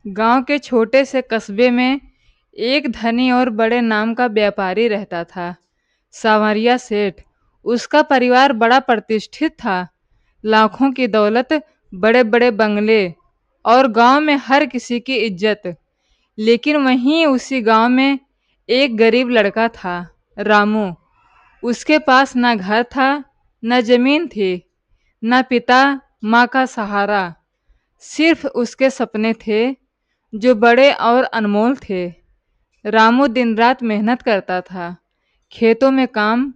गांव के छोटे से कस्बे में एक धनी और बड़े नाम का व्यापारी रहता था, सांवरिया सेठ। उसका परिवार बड़ा प्रतिष्ठित था। लाखों की दौलत, बड़े बड़े बंगले और गांव में हर किसी की इज्जत। लेकिन वहीं उसी गांव में एक गरीब लड़का था, रामू। उसके पास ना घर था, न जमीन थी, न पिता माँ का सहारा। सिर्फ उसके सपने थे, जो बड़े और अनमोल थे। रामू दिन रात मेहनत करता था, खेतों में काम,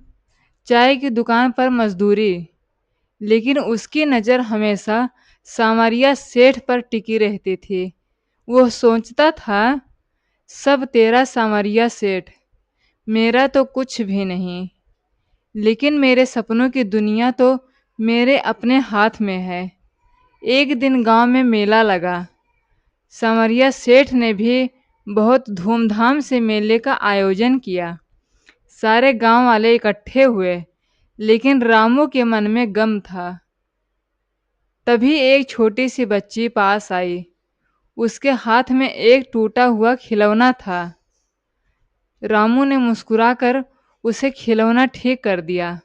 चाय की दुकान पर मजदूरी। लेकिन उसकी नज़र हमेशा सांवरिया सेठ पर टिकी रहती थी। वो सोचता था, सब तेरा सांवरिया सेठ, मेरा तो कुछ भी नहीं। लेकिन मेरे सपनों की दुनिया तो मेरे अपने हाथ में है। एक दिन गांव में मेला लगा। सांवरिया सेठ ने भी बहुत धूमधाम से मेले का आयोजन किया। सारे गांव वाले इकट्ठे हुए, लेकिन रामू के मन में गम था। तभी एक छोटी सी बच्ची पास आई। उसके हाथ में एक टूटा हुआ खिलौना था। रामू ने मुस्कुराकर उसे खिलौना ठीक कर दिया।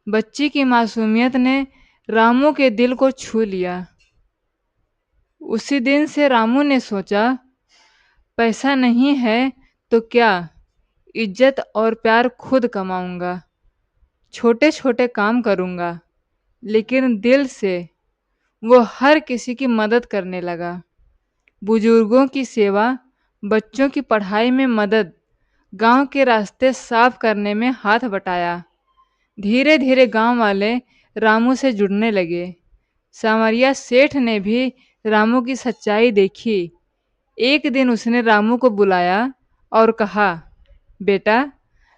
बच्ची की मासूमियत ने रामू के दिल को छू लिया। उसी दिन से रामू ने सोचा, पैसा नहीं है तो क्या, इज्जत और प्यार खुद कमाऊंगा। छोटे छोटे काम करूंगा, लेकिन दिल से। वो हर किसी की मदद करने लगा। बुजुर्गों की सेवा, बच्चों की पढ़ाई में मदद, गांव के रास्ते साफ करने में हाथ बटाया। धीरे धीरे गांव वाले रामू से जुड़ने लगे। सांवरिया सेठ ने भी रामू की सच्चाई देखी। एक दिन उसने रामू को बुलाया और कहा, बेटा,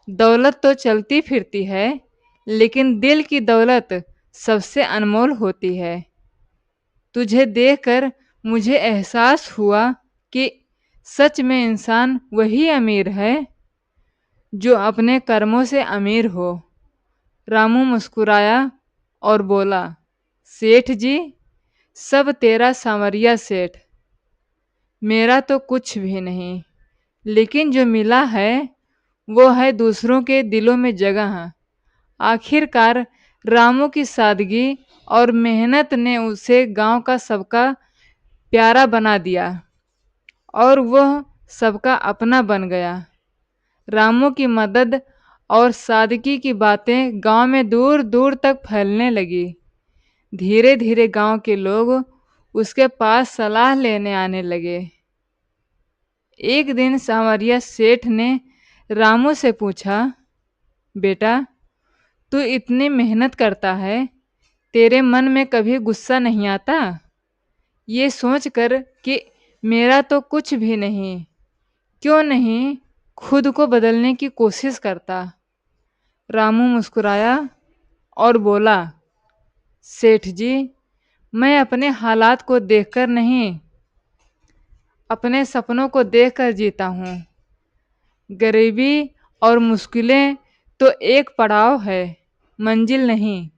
दौलत तो चलती फिरती है, लेकिन दिल की दौलत सबसे अनमोल होती है। तुझे देखकर मुझे एहसास हुआ कि सच में इंसान वही अमीर है जो अपने कर्मों से अमीर हो। रामू मुस्कुराया और बोला, सेठ जी, सब तेरा सांवरिया सेठ, मेरा तो कुछ भी नहीं। लेकिन जो मिला है वो है दूसरों के दिलों में जगह। आखिरकार रामू की सादगी और मेहनत ने उसे गांव का सबका प्यारा बना दिया और वह सबका अपना बन गया। रामू की मदद और सादगी की बातें गांव में दूर दूर तक फैलने लगी। धीरे धीरे गांव के लोग उसके पास सलाह लेने आने लगे। एक दिन सांवरिया सेठ ने रामू से पूछा, बेटा, तू इतनी मेहनत करता है, तेरे मन में कभी गुस्सा नहीं आता? ये सोचकर कि मेरा तो कुछ भी नहीं, क्यों नहीं खुद को बदलने की कोशिश करता? रामू मुस्कुराया और बोला, सेठ जी, मैं अपने हालात को देखकर नहीं, अपने सपनों को देखकर जीता हूँ। गरीबी और मुश्किलें तो एक पड़ाव है, मंजिल नहीं।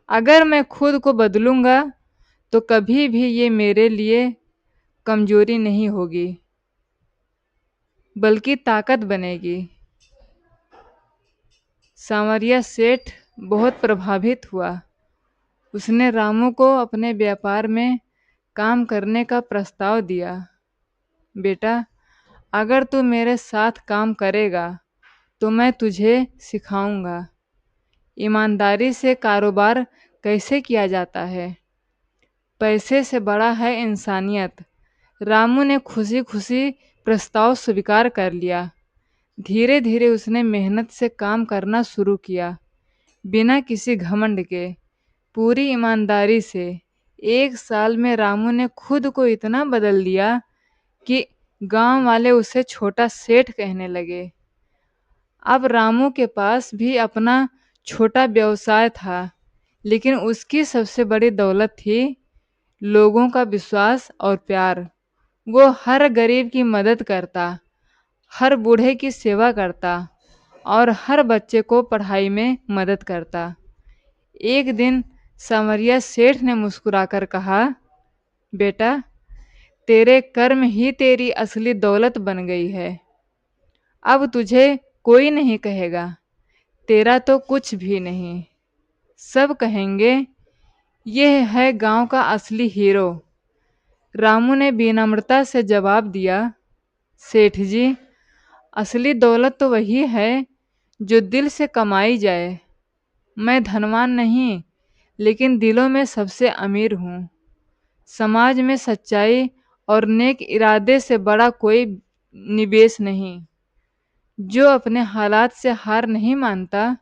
अगर मैं खुद को बदलूंगा तो कभी भी ये मेरे लिए कमजोरी नहीं होगी, बल्कि ताकत बनेगी। सांवरिया सेठ बहुत प्रभावित हुआ। उसने रामू को अपने व्यापार में काम करने का प्रस्ताव दिया। बेटा, अगर तू मेरे साथ काम करेगा तो मैं तुझे सिखाऊंगा ईमानदारी से कारोबार कैसे किया जाता है। पैसे से बड़ा है इंसानियत। रामू ने खुशी खुशी प्रस्ताव स्वीकार कर लिया। धीरे धीरे उसने मेहनत से काम करना शुरू किया, बिना किसी घमंड के, पूरी ईमानदारी से। एक साल में रामू ने खुद को इतना बदल दिया कि गांव वाले उसे छोटा सेठ कहने लगे। अब रामू के पास भी अपना छोटा व्यवसाय था, लेकिन उसकी सबसे बड़ी दौलत थी लोगों का विश्वास और प्यार। वो हर गरीब की मदद करता, हर बूढ़े की सेवा करता और हर बच्चे को पढ़ाई में मदद करता। एक दिन सांवरिया सेठ ने मुस्कुराकर कहा, बेटा, तेरे कर्म ही तेरी असली दौलत बन गई है। अब तुझे कोई नहीं कहेगा तेरा तो कुछ भी नहीं। सब कहेंगे यह है गांव का असली हीरो। रामू ने विनम्रता से जवाब दिया, सेठ जी, असली दौलत तो वही है जो दिल से कमाई जाए। मैं धनवान नहीं, लेकिन दिलों में सबसे अमीर हूँ। समाज में सच्चाई और नेक इरादे से बड़ा कोई निवेश नहीं। जो अपने हालात से हार नहीं मानता,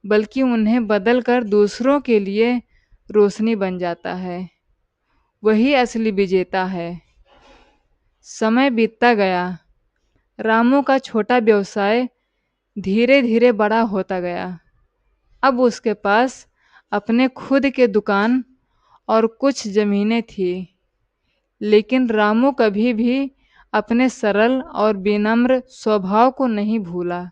बल्कि उन्हें बदल कर दूसरों के लिए रोशनी बन जाता है, वही असली विजेता है। समय बीतता गया। रामू का छोटा व्यवसाय धीरे धीरे बड़ा होता गया। अब उसके पास अपने खुद के दुकान और कुछ जमीनें थी। लेकिन रामू कभी भी अपने सरल और विनम्र स्वभाव को नहीं भूला।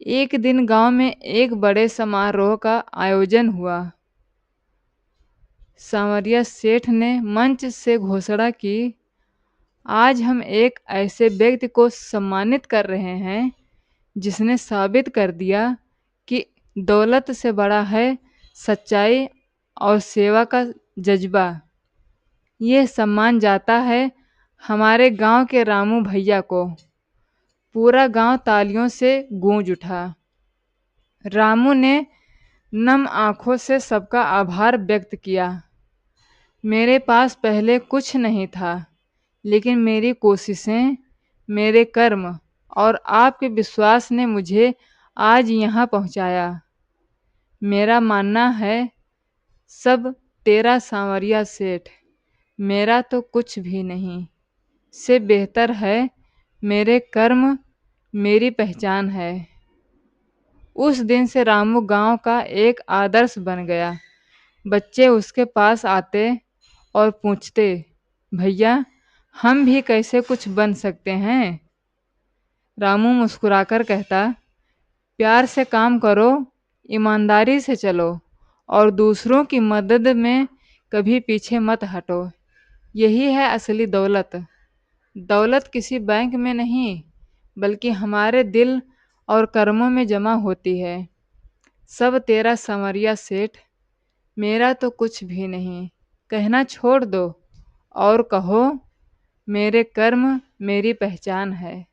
एक दिन गांव में एक बड़े समारोह का आयोजन हुआ। सांवरिया सेठ ने मंच से घोषणा की, आज हम एक ऐसे व्यक्ति को सम्मानित कर रहे हैं जिसने साबित कर दिया कि दौलत से बड़ा है सच्चाई और सेवा का जज्बा। ये सम्मान जाता है हमारे गांव के रामू भैया को। पूरा गांव तालियों से गूंज उठा। रामू ने नम आंखों से सबका आभार व्यक्त किया। मेरे पास पहले कुछ नहीं था, लेकिन मेरी कोशिशें, मेरे कर्म और आपके विश्वास ने मुझे आज यहाँ पहुँचाया। मेरा मानना है सब तेरा सांवरिया सेठ, मेरा तो कुछ भी नहीं से बेहतर है। मेरे कर्म मेरी पहचान है। उस दिन से रामू गांव का एक आदर्श बन गया। बच्चे उसके पास आते और पूछते, भैया हम भी कैसे कुछ बन सकते हैं? रामू मुस्कुराकर कहता, प्यार से काम करो, ईमानदारी से चलो और दूसरों की मदद में कभी पीछे मत हटो। यही है असली दौलत। दौलत किसी बैंक में नहीं, बल्कि हमारे दिल और कर्मों में जमा होती है। सब तेरा संवरिया सेठ, मेरा तो कुछ भी नहीं कहना छोड़ दो और कहो, मेरे कर्म मेरी पहचान है।